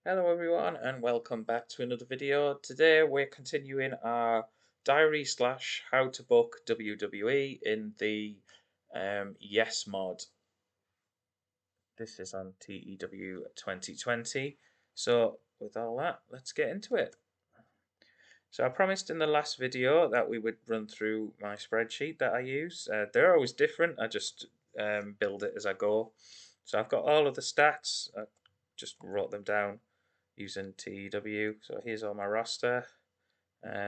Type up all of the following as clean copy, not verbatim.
Hello everyone and welcome back to another video. Today we're continuing our diary slash how to book WWE in the Yes mod. This is on TEW 2020. So with all that, let's get into it. So I promised in the last video that we would run through my spreadsheet that I use. They're always different. I just build it as I go. So I've got all of the stats. I just wrote them down using TEW. So here's all my roster.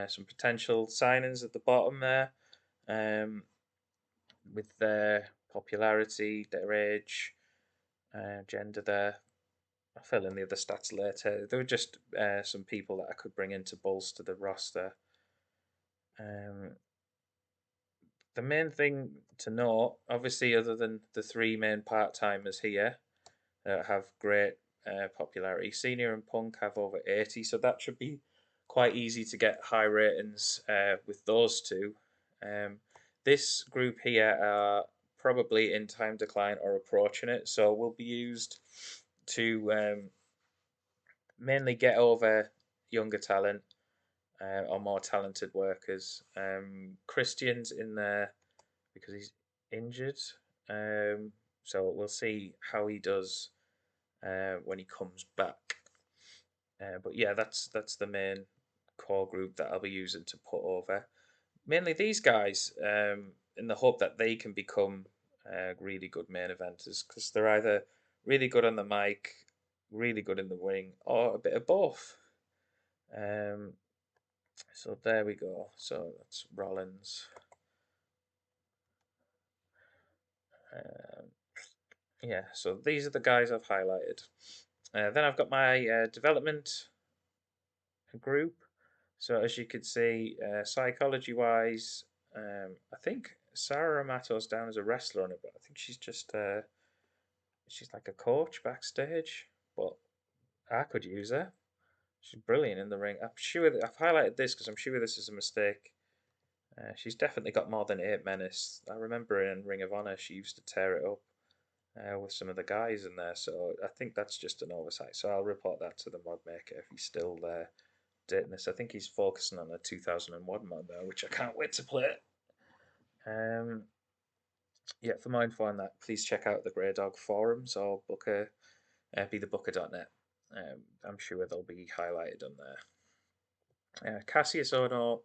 Some potential signings at the bottom there, with their popularity, their age, gender there. I'll fill in the other stats later. There were just some people that I could bring in to bolster the roster. The main thing to note, obviously, other than the three main part timers here that have great popularity, Cena and Punk have over 80, so that should be quite easy to get high ratings with those two. This group here are probably in time decline or approaching it, so will be used to mainly get over younger talent or more talented workers. Christian's in there because he's injured, so we'll see how he does when he comes back. But yeah, that's the main core group that I'll be using to put over. Mainly these guys, in the hope that they can become really good main eventers, because they're either really good on the mic, really good in the ring, or a bit of both. So there we go. So that's Rollins. Um, yeah, so these are the guys I've highlighted. Then I've got my development group. So as you can see, psychology-wise, I think Sarah Amato's down as a wrestler on it, but I think she's like a coach backstage. But I could use her. She's brilliant in the ring. I'm sure that I've highlighted this because I'm sure this is a mistake. She's definitely got more than 8 menace. I remember in Ring of Honor she used to tear it up with some of the guys in there. So I think that's just an oversight. So I'll report that to the mod maker if he's still there dating this. I think he's focusing on a 2001 mod now, which I can't wait to play. Yeah, for more info on that, please check out the Grey Dog forums or Booker, bethebooker.net. I'm sure they'll be highlighted on there. Cassius Ono,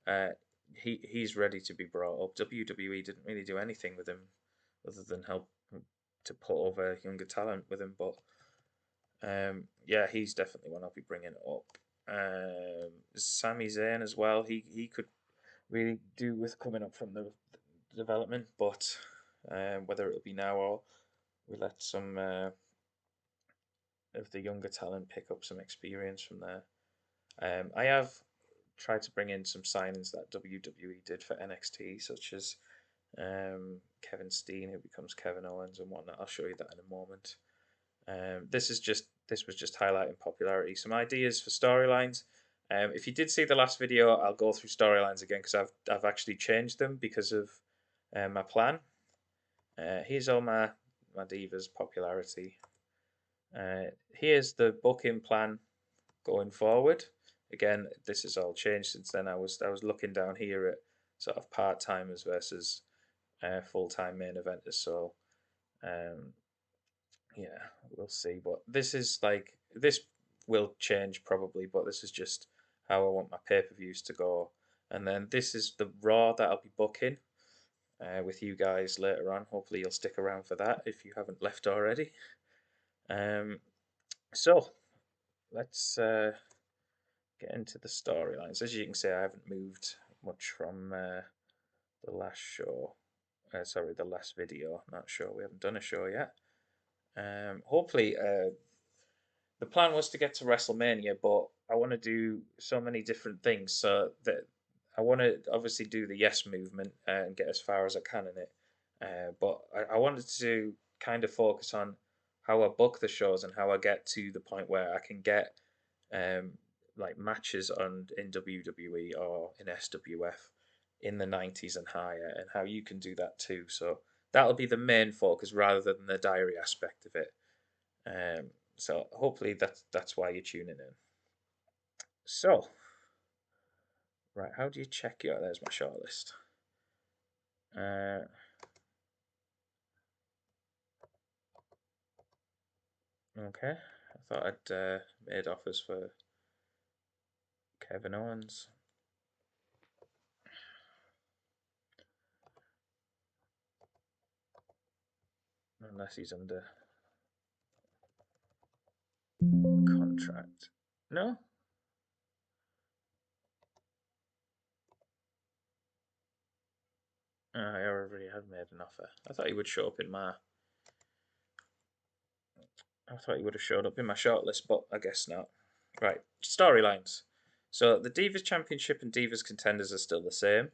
uh, he's ready to be brought up. WWE didn't really do anything with him other than help to put over younger talent with him, but yeah, he's definitely one I'll be bringing up. Sami Zayn as well. He could really do with coming up from the development, but whether it'll be now or we let some of the younger talent pick up some experience from there. I have tried to bring in some signings that WWE did for NXT, such as Kevin Steen, who becomes Kevin Owens, and whatnot. I'll show you that in a moment. This was just highlighting popularity. Some ideas for storylines. If you did see the last video, I'll go through storylines again because I've actually changed them because of my plan. Here's all my divas popularity. Here's the booking plan going forward. Again, this has all changed since then. I was looking down here at sort of part timers versus full time main eventers. So yeah, we'll see. But this is like this will change probably, but this is just how I want my pay per views to go. And then this is the Raw that I'll be booking with you guys later on. Hopefully, you'll stick around for that if you haven't left already. So let's get into the storylines. As you can see, I haven't moved much from the last show. Sorry, the last video. Not sure. We haven't done a show yet. Hopefully, the plan was to get to WrestleMania, but I want to do so many different things. So that I want to obviously do the yes movement and get as far as I can in it. But I wanted to kind of focus on how I book the shows and how I get to the point where I can get like matches on in WWE or in SWF in the 90s and higher, and how you can do that too. So that'll be the main focus rather than the diary aspect of it. So hopefully that's why you're tuning in. So, right, how do you check your? There's my shortlist. Okay, I thought I'd made offers for Kevin Owens. Unless he's under contract. No? I already had made an offer. I thought he would show up in my. I thought he would have showed up in my shortlist, but I guess not. Right, storylines. So the Divas Championship and Divas Contenders are still the same.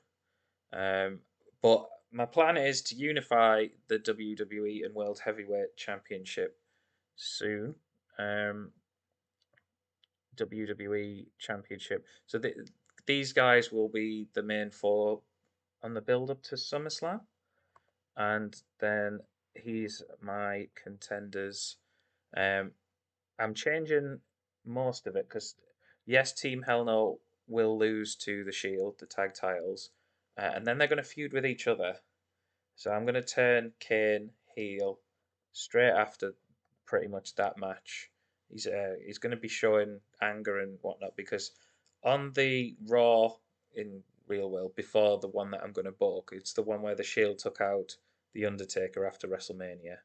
But my plan is to unify the WWE and World Heavyweight Championship soon. WWE Championship. So these guys will be the main four on the build up to SummerSlam, and then he's my contenders. Um, I'm changing most of it because yes, Team Hell No will lose to the Shield, the tag titles, and then they're going to feud with each other. So I'm going to turn Kane heel straight after pretty much that match. He's going to be showing anger and whatnot because on the Raw in real world before the one that I'm going to book, it's the one where the Shield took out the Undertaker after WrestleMania.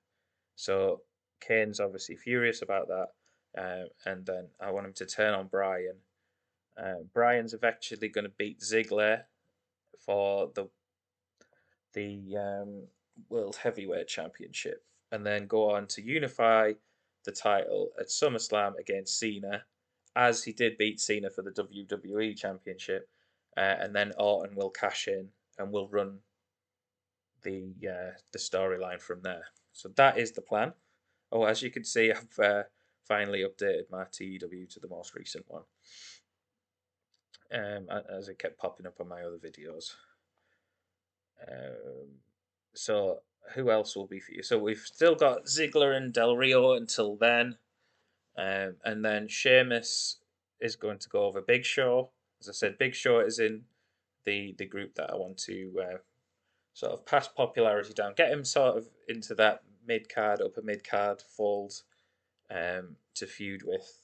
So Kane's obviously furious about that, and then I want him to turn on Bryan. Bryan's eventually going to beat Ziggler for the World Heavyweight Championship, and then go on to unify the title at SummerSlam against Cena, as he did beat Cena for the WWE Championship, and then Orton will cash in and will run the storyline from there. So that is the plan. Oh, as you can see, I've finally updated my TEW to the most recent one, as it kept popping up on my other videos. Um, so who else will be for you? So we've still got Ziggler and Del Rio until then, and then Sheamus is going to go over Big Show. As I said, Big Show is in the group that I want to sort of pass popularity down, get him sort of into that mid card, upper mid card fold, to feud with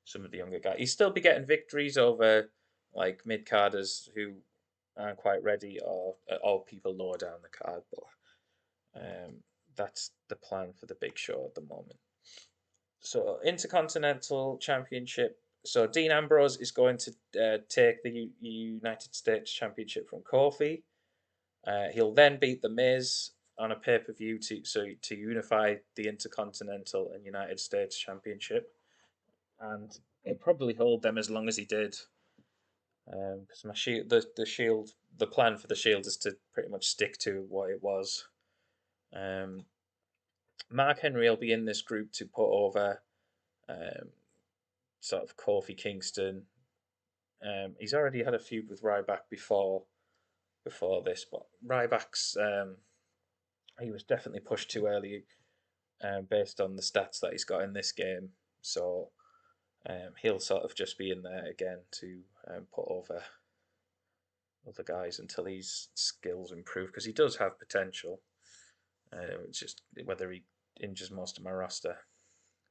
some of the younger guys. He'll still be getting victories over like mid carders who aren't quite ready, or people lower down the card. But that's the plan for the Big Show at the moment. So Intercontinental Championship. So Dean Ambrose is going to take the United States Championship from Kofi. He'll then beat the Miz on a pay per view to unify the Intercontinental and United States Championship, and he'll probably hold them as long as he did. Because my shield, the shield, the plan for the shield is to pretty much stick to what it was. Um, Mark Henry will be in this group to put over um, sort of Kofi Kingston. He's already had a feud with Ryback before this, but Ryback's he was definitely pushed too early, based on the stats that he's got in this game. So he'll sort of just be in there again to put over other guys until his skills improve because he does have potential. It's just whether he injures most of my roster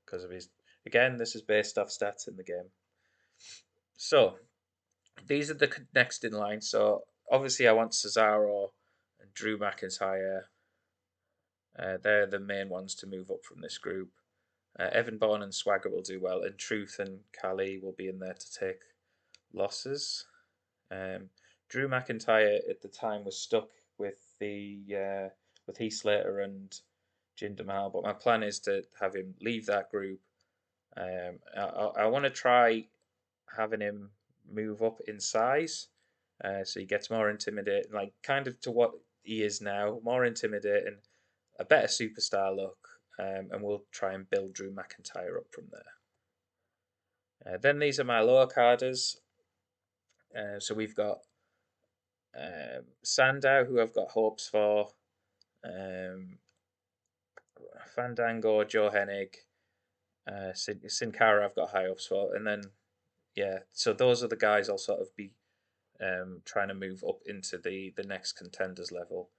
because of his. Again, this is based off stats in the game. So these are the next in line. So obviously, I want Cesaro and Drew McIntyre. They're the main ones to move up from this group. Evan Bourne and Swagger will do well, and Truth and Kali will be in there to take losses. Drew McIntyre at the time was stuck with with Heath Slater and Jinder Mahal, but my plan is to have him leave that group. I want to try having him move up in size, so he gets more intimidating, like kind of to what he is now, more intimidating, a better superstar look, and we'll try and build Drew McIntyre up from there. Then these are my lower carders. So we've got Sandow, who I've got hopes for. Um, Fandango, Joe Hennig, Sin Cara I've got high hopes for, and then yeah, so those are the guys I'll sort of be trying to move up into the next contenders level,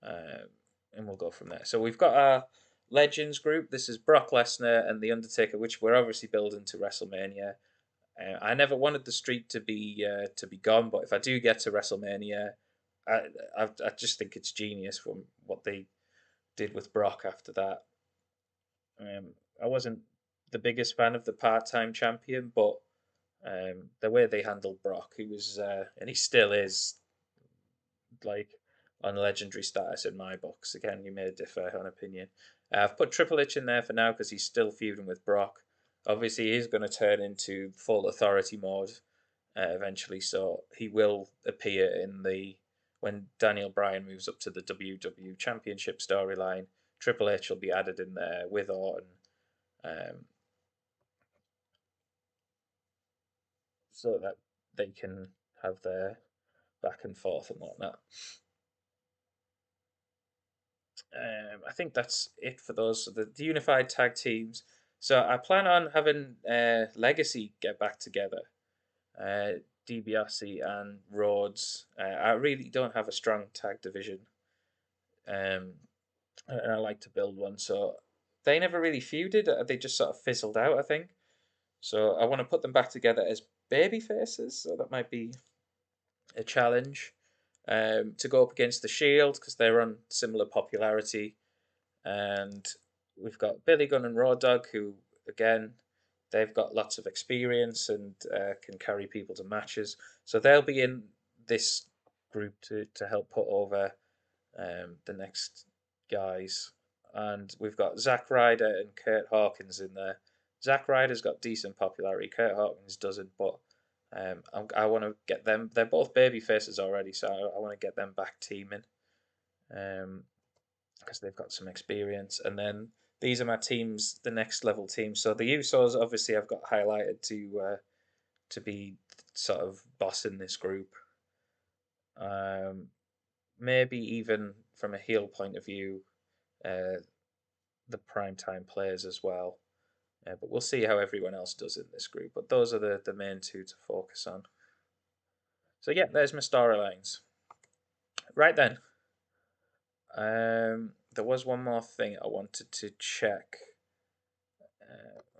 um, and we'll go from there. So we've got our Legends group. This is Brock Lesnar and the Undertaker, which we're obviously building to WrestleMania. I never wanted the streak to be gone, but if I do get to WrestleMania, I, I just think it's genius from what they did with Brock after that. I wasn't the biggest fan of the part-time champion, but the way they handled Brock, he was, and he still is, like on legendary status in my books. Again, you may differ on opinion. I've put Triple H in there for now because he's still feuding with Brock. Obviously, he's going to turn into full authority mode eventually, so he will appear in the when Daniel Bryan moves up to the WWE Championship storyline. Triple H will be added in there with Orton, um, so that they can have their back and forth and whatnot. I think that's it for those the unified tag teams. So I plan on having Legacy get back together. DiBiase and Rhodes. I really don't have a strong tag division, um, and I like to build one. So they never really feuded. They just sort of fizzled out, I think. So I want to put them back together as baby faces. So that might be a challenge to go up against the Shield because they're on similar popularity. And we've got Billy Gunn and Raw Dog, who again they've got lots of experience and can carry people to matches. So they'll be in this group to help put over the next guys. And we've got Zack Ryder and Kurt Hawkins in there. Zack Ryder's got decent popularity. Kurt Hawkins doesn't, but I want to get them. They're both baby faces already, so I want to get them back teaming. Um, because they've got some experience. And then these are my teams, the next level teams. So the Usos, obviously, I've got highlighted to be sort of boss in this group. Um, Maybe even from a heel point of view, uh, the primetime players as well. But we'll see how everyone else does in this group. But those are the main two to focus on. So yeah, there's my storylines. Right then, there was one more thing I wanted to check.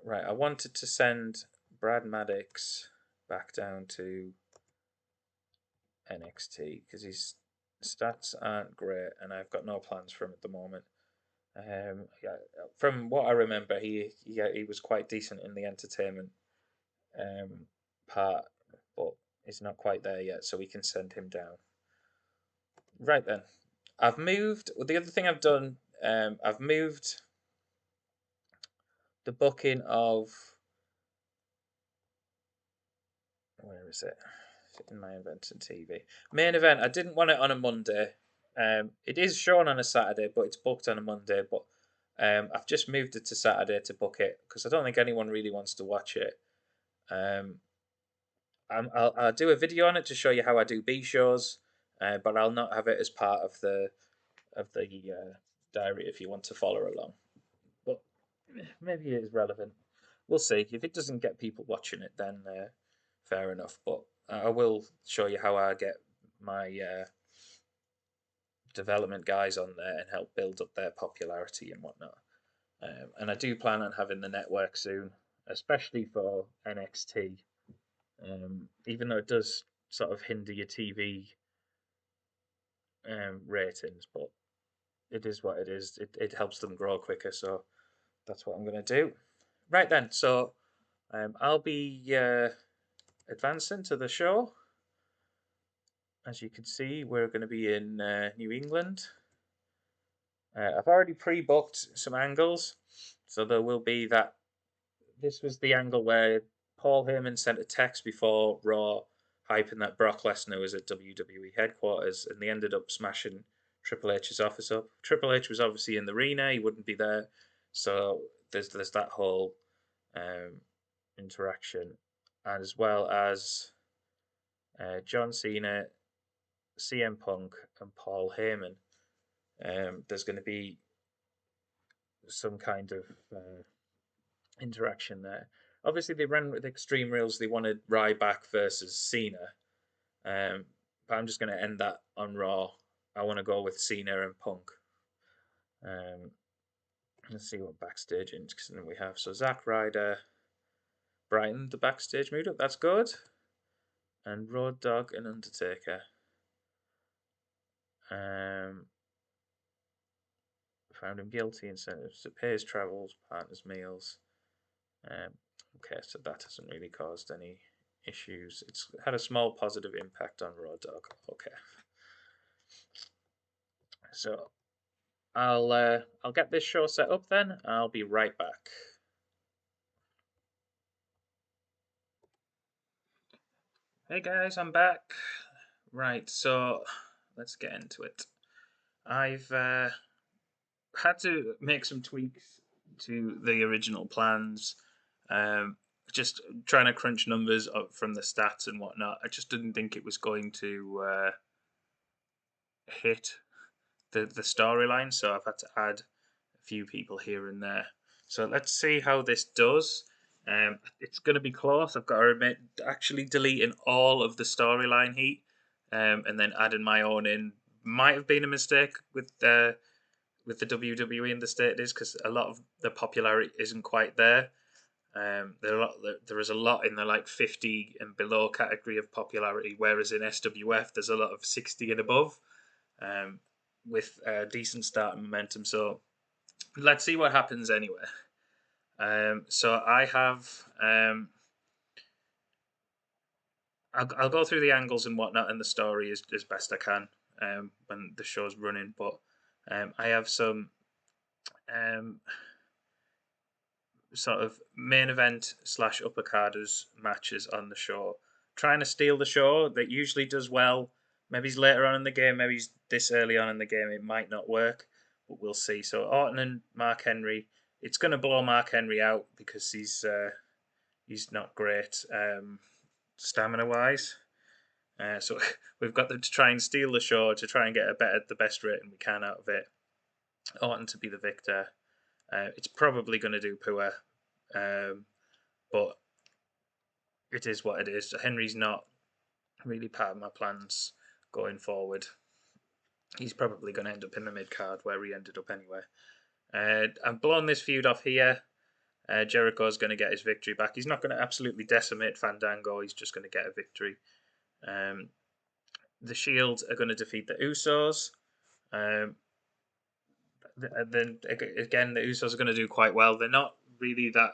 Right, I wanted to send Brad Maddox back down to NXT because his stats aren't great, and I've got no plans for him at the moment. Yeah, from what I remember, he was quite decent in the entertainment um, part, but he's not quite there yet, so we can send him down. Right then, I've moved. Well, the other thing I've done, I've moved the booking of where is it? In my event and TV. Main event. I didn't want it on a Monday. It is shown on a Saturday, but it's booked on a Monday. But I've just moved it to Saturday to book it because I don't think anyone really wants to watch it. Um, I'll do a video on it to show you how I do B shows, but I'll not have it as part of the diary if you want to follow along. But maybe it is relevant. We'll see. If it doesn't get people watching it, then fair enough. But I will show you how I get my development guys on there and help build up their popularity and whatnot. And I do plan on having the network soon, especially for NXT. Even though it does sort of hinder your TV ratings, but it is what it is. It helps them grow quicker, so that's what I'm going to do. Right then, so I'll be advancing to the show. As you can see, we're going to be in New England. I've already pre-booked some angles, so there will be that. This was the angle where Paul Heyman sent a text before Raw, hyping that Brock Lesnar was at WWE headquarters, and they ended up smashing Triple H's office up. Triple H was obviously in the arena; he wouldn't be there, so there's that whole um, interaction, as well as John Cena, CM Punk, and Paul Heyman. There's going to be some kind of interaction there. Obviously, they ran with Extreme Rules. They wanted Ryback versus Cena, but I'm just going to end that on Raw. I want to go with Cena and Punk. Um, let's see what backstage incident we have. So Zack, Ryder, Brighton, the backstage meetup. That's good. And Road Dogg and Undertaker. Found him guilty. Incentives to pay his travels, partners' meals. Okay, so that hasn't really caused any issues. It's had a small positive impact on Raw Dogg. Okay, so I'll get this show set up then. I'll be right back. Hey guys, I'm back. Right, so let's get into it. I've had to make some tweaks to the original plans. Just trying to crunch numbers up from the stats and whatnot. I just didn't think it was going to hit the storyline, so I've had to add a few people here and there. So let's see how this does. It's going to be close. I've got to admit, actually deleting all of the storyline heat and then adding my own in might have been a mistake with the WWE in the state it is, because a lot of the popularity isn't quite there. There is a lot in the like 50 and below category of popularity, whereas in SWF there's a lot of 60 and above, with decent start and momentum. So let's see what happens anyway. So I have I'll go through the angles and whatnot and the story as best I can when the show's running, but I have some sort of main event slash upper carders matches on the show. Trying to steal the show, that usually does well. Maybe he's later on in the game, maybe he's this early on in the game, it might not work, but we'll see. So Orton and Mark Henry, it's going to blow Mark Henry out because he's not great stamina wise. So we've got them to try and steal the show to try and get the best rating we can out of it. Orton to be the victor. It's probably going to do poor, but it is what it is. Henry's not really part of my plans going forward. He's probably going to end up in the mid card where he ended up anyway. I'm blowing this feud off here. Jericho's going to get his victory back. He's not going to absolutely decimate Fandango. He's just going to get a victory. The Shield are going to defeat the Usos. Then again, the Usos are going to do quite well. They're not really that.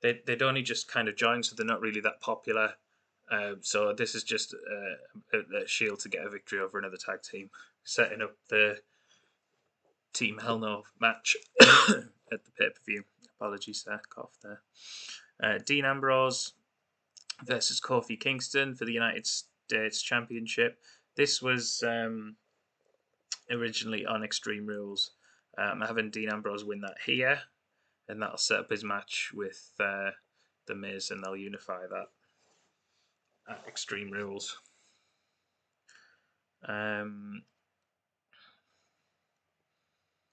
They'd only just kind of joined, so they're not really that popular. So this is just a Shield to get a victory over another tag team, setting up the Team Hell No match at the pay-per-view. Apologies there, cough there. Dean Ambrose versus Kofi Kingston for the United States Championship. This was originally on Extreme Rules. I'm having Dean Ambrose win that here, and that'll set up his match with The Miz, and they'll unify that at Extreme Rules.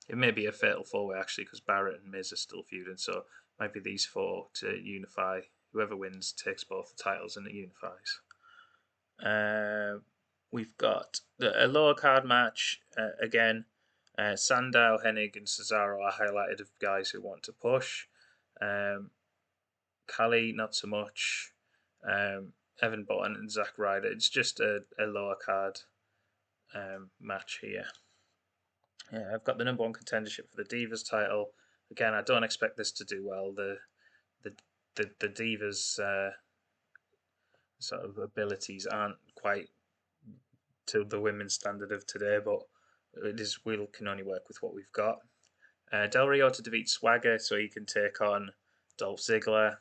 It may be a fatal four-way actually, because Barrett and Miz are still feuding, so it might be these four to unify. Whoever wins takes both the titles and it unifies. We've got a lower card match again. Sandow, Hennig, and Cesaro are highlighted of guys who want to push. Kali, not so much. Evan Bourne and Zack Ryder. It's just a lower card match here. Yeah, I've got the number one contendership for the Divas title. Again, I don't expect this to do well. The Divas sort of abilities aren't quite to the women's standard of today, but we can only work with what we've got. Del Rio to defeat Swagger so he can take on Dolph Ziggler.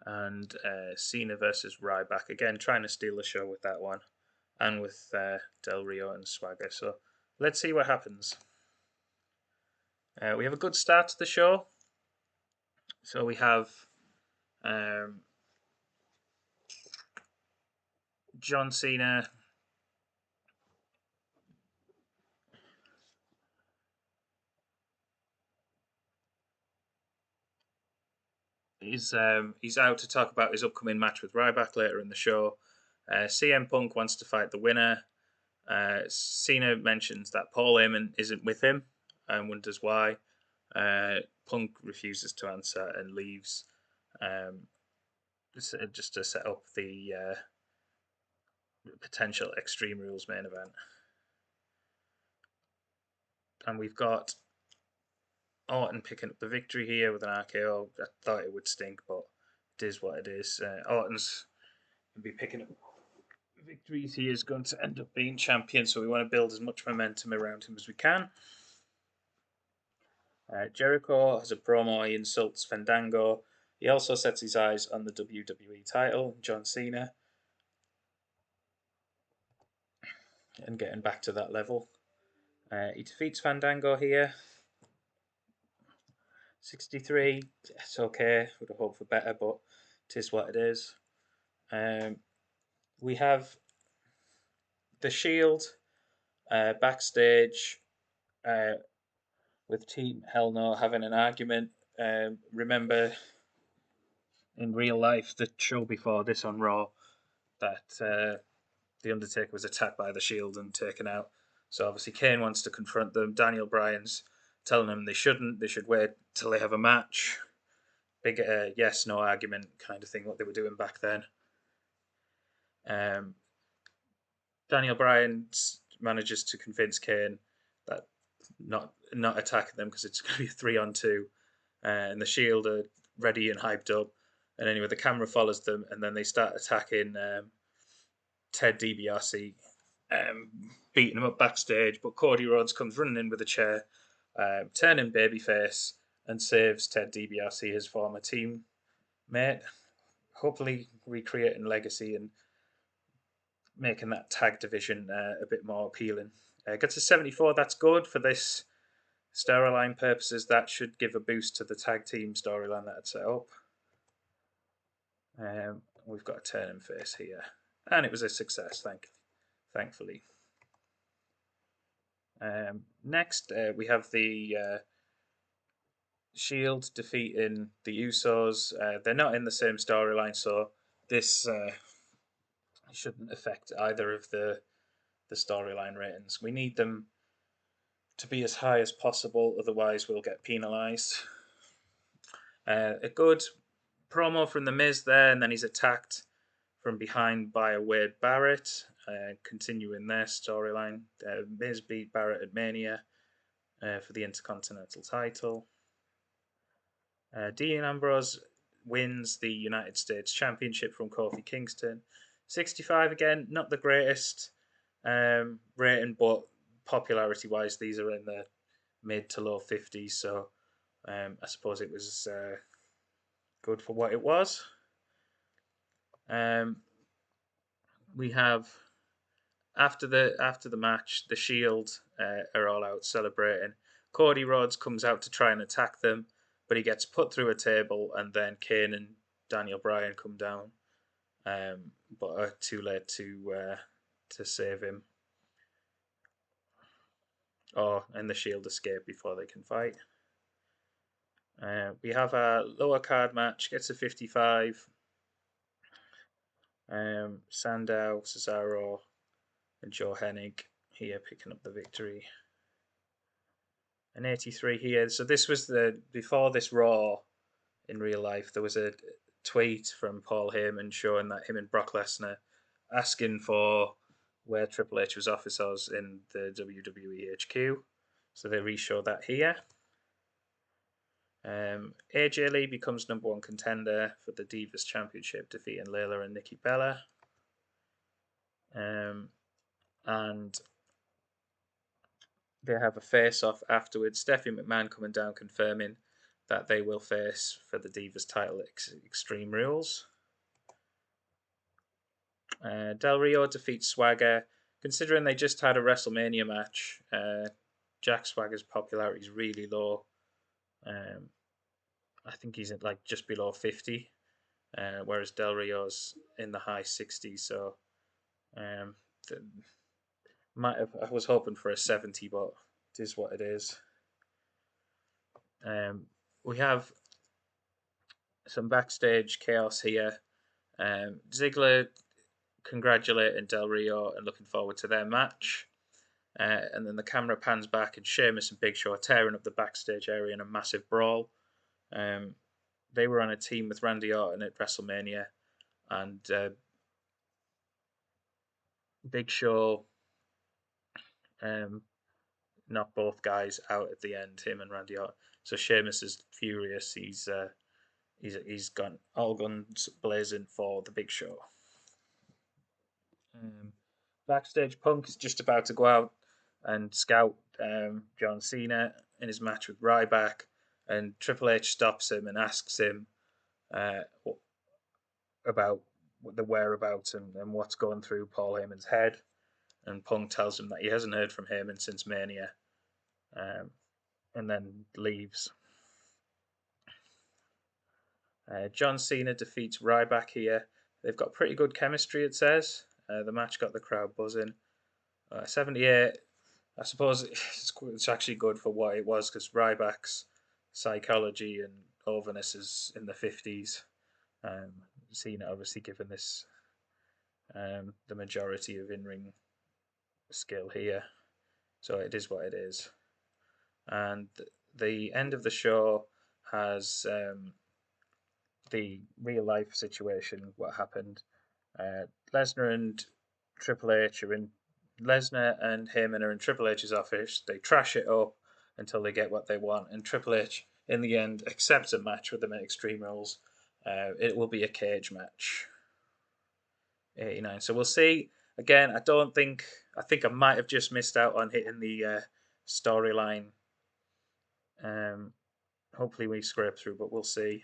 And Cena versus Ryback. Again, trying to steal the show with that one. And with Del Rio and Swagger. So let's see what happens. We have a good start to the show. So we have John Cena he's out to talk about his upcoming match with Ryback later in the show. CM Punk wants to fight the winner. Cena mentions that Paul Heyman isn't with him and wonders why. Punk refuses to answer and leaves, just to set up the potential Extreme Rules main event. And we've got Orton picking up the victory here with an RKO. I thought it would stink, but it is what it is. Orton's going to be picking up victories. He is going to end up being champion, so we want to build as much momentum around him as we can. Jericho has a promo. He insults Fandango. He also sets his eyes on the WWE title, John Cena, and getting back to that level. He defeats Fandango here. 63, it's okay. Would have hoped for better, but it is what it is. We have the Shield backstage with Team Hell No having an argument. Remember, in real life, the show before this on Raw, that The Undertaker was attacked by the Shield and taken out. So obviously Kane wants to confront them. Daniel Bryan's telling them they shouldn't. They should wait till they have a match. Big yes, no argument kind of thing, what they were doing back then. Daniel Bryan manages to convince Kane that not attacking them because it's going to be a 3-on-2. And the Shield are ready and hyped up. And anyway, the camera follows them and then they start attacking Ted DiBiase, beating him up backstage. But Cody Rhodes comes running in with a chair, turning babyface, and saves Ted DiBiase, his former teammate. Hopefully recreating legacy and making that tag division a bit more appealing. Gets a 74, that's good for this storyline purposes. That should give a boost to the tag team storyline that I'd set up. We've got a turning face here. And it was a success, thankfully. Next, we have the Shield defeating the Usos. They're not in the same storyline, so this shouldn't affect either of the storyline ratings. We need them to be as high as possible, otherwise we'll get penalised. A good promo from The Miz there, and then he's attacked from behind by a Wade Barrett, continuing their storyline. Miz beat Barrett at Mania for the Intercontinental title. Dean Ambrose wins the United States Championship from Kofi Kingston. 65 again, not the greatest rating, but popularity-wise, these are in the mid to low 50s, so I suppose it was good for what it was. We have after the match, the Shield are all out celebrating. Cody Rhodes comes out to try and attack them, but he gets put through a table, and then Kane and Daniel Bryan come down, but are too late to save him. And the Shield escape before they can fight. We have a lower card match, gets a 55. Sandow, Cesaro, and Joe Hennig here picking up the victory. An 83 here. So this was before this Raw in real life. There was a tweet from Paul Heyman showing that him and Brock Lesnar asking for where Triple H's office was in the WWE HQ. So they re-show that here. AJ Lee becomes #1 contender for the Divas Championship, defeating Layla and Nikki Bella. And they have a face-off afterwards. Stephanie McMahon coming down confirming that they will face for the Divas title Extreme Rules. Del Rio defeats Swagger. Considering they just had a WrestleMania match, Jack Swagger's popularity is really low. I think he's at like just below 50, whereas Del Rio's in the high 60s. So I was hoping for a 70, but it is what it is. We have some backstage chaos here. Ziggler congratulating Del Rio and looking forward to their match. And then the camera pans back and Sheamus and Big Show are tearing up the backstage area in a massive brawl. They were on a team with Randy Orton at WrestleMania, and Big Show knocked both guys out at the end, him and Randy Orton. So Sheamus is furious. He's gone all guns blazing for the Big Show. Backstage, Punk is just about to go out and scout John Cena in his match with Ryback, and Triple H stops him and asks him about the whereabouts and what's going through Paul Heyman's head. And Punk tells him that he hasn't heard from Heyman since Mania, and then leaves. John Cena defeats Ryback here. They've got pretty good chemistry, it says. The match got the crowd buzzing. 78, I suppose it's actually good for what it was, because Ryback's psychology and overness is in the 50s. Cena obviously given this the majority of in-ring skill here. So it is what it is. And the end of the show has the real life situation, what happened. Lesnar and Triple H are in. Lesnar and Heyman are in Triple H's office. They trash it up until they get what they want, and Triple H, in the end, accepts a match with them at Extreme Rules. It will be a cage match. 89. So we'll see. Again, I think I might have just missed out on hitting the storyline. Hopefully we scrape through, but we'll see.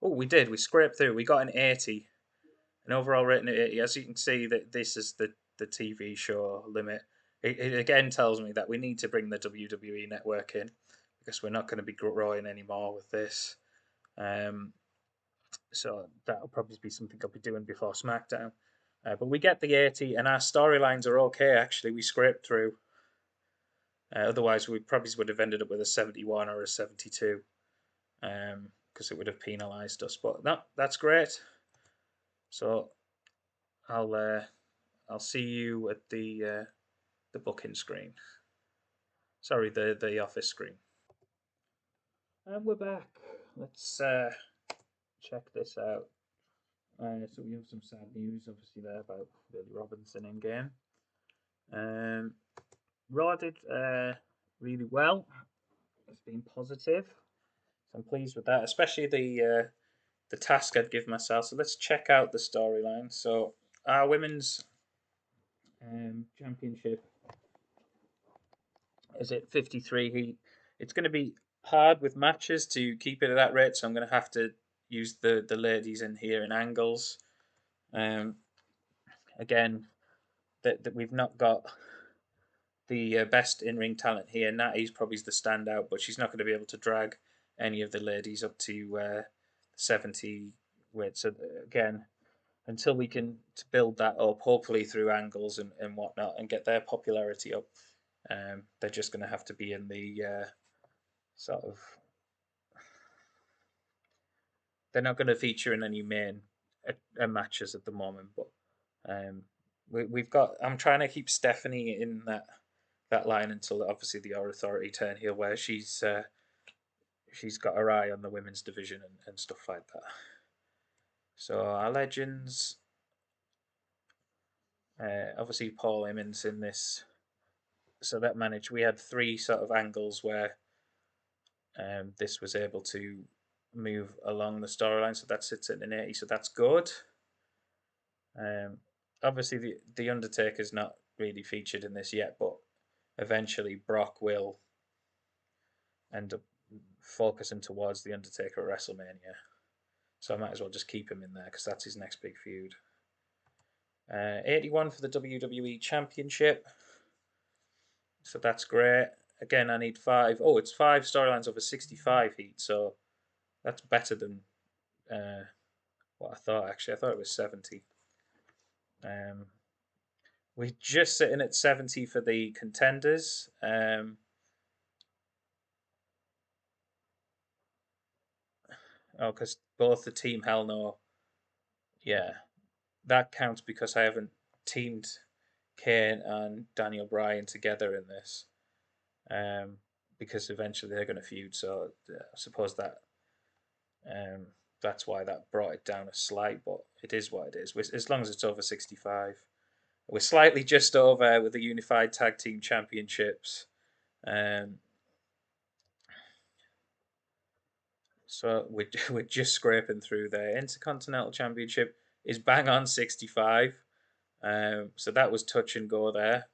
Oh, we did. We scraped through. We got an 80. An overall rating of 80. As you can see, that this is the TV show limit. It again tells me that we need to bring the WWE Network in, because we're not going to be growing anymore with this. So that'll probably be something I'll be doing before SmackDown. But we get the 80, and our storylines are okay, actually. We scraped through. Otherwise, we probably would have ended up with a 71 or a 72, because it would have penalised us. But no, that's great. So I'll see you at the booking screen. Sorry, the office screen. And we're back. Let's check this out. So we have some sad news, obviously, there about Billy Robinson in game. Raw did really well. It's been positive. So I'm pleased with that, especially the task I'd give myself. So let's check out the storyline. So our women's championship is at 53 heat. It's going to be hard with matches to keep it at that rate, so I'm going to have to use the ladies in here in angles. Again, that we've not got the best in-ring talent here. Natty's probably the standout, but she's not going to be able to drag any of the ladies up to 70 weight. So again, until we can build that up, hopefully through angles and whatnot, and get their popularity up, they're just going to have to be in the sort of. They're not going to feature in any main matches at the moment, but we've got. I'm trying to keep Stephanie in that line until obviously the Authority turn here, where she's got her eye on the women's division and stuff like that. So our legends, obviously Paul Heyman's in this. So that managed. We had three sort of angles where this was able to move along the storyline. So that sits at an 80. So that's good. Obviously the Undertaker's not really featured in this yet, but eventually Brock will end up focusing towards the Undertaker at WrestleMania. So I might as well just keep him in there, because that's his next big feud. 81 for the WWE Championship. So that's great. Again, I need 5. Oh, it's 5 storylines over 65 heat, so that's better than what I thought, actually. I thought it was 70. We're just sitting at 70 for the contenders. Oh, because both the Team Hell No. Yeah, that counts because I haven't teamed Kane and Daniel Bryan together in this. Um, because eventually they're going to feud. So I suppose that um, that's why that brought it down a slight, but it is what it is. As long as it's over 65. We're slightly just over with the Unified Tag Team Championships. Um, so we're just scraping through there. Intercontinental Championship is bang on 65. So that was touch and go there.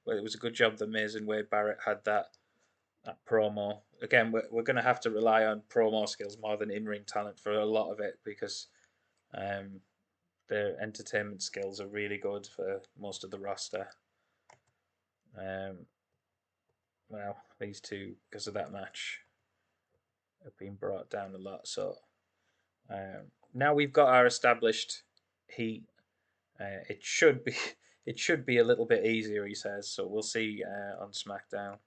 But it was a good job that Miz and Wade Barrett had that promo. Again, we're going to have to rely on promo skills more than in ring talent for a lot of it because um, their entertainment skills are really good for most of the roster. Um, well, these two, because of that match, have been brought down a lot. So now we've got our established heat. It should be it should be a little bit easier, he says. So we'll see on SmackDown.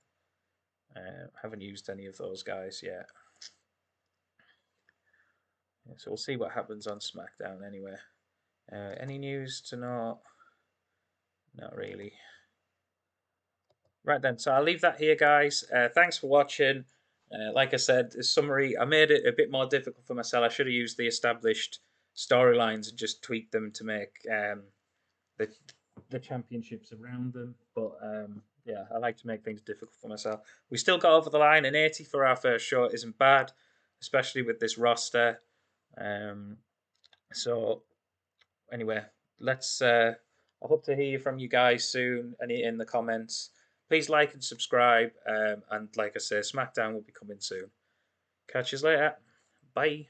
Haven't used any of those guys yet. So we'll see what happens on SmackDown anyway. Any news to know? Not really. Right then, so I'll leave that here, guys. Thanks for watching. Like I said, the summary, I made it a bit more difficult for myself. I should have used the established storylines and just tweaked them to make the the championships around them. But yeah, I like to make things difficult for myself. We still got over the line, and 80 for our first show isn't bad, especially with this roster. Um, so anyway, let's. I hope to hear from you guys soon. Any in the comments. Please like and subscribe. And like I say, SmackDown will be coming soon. Catch you later. Bye.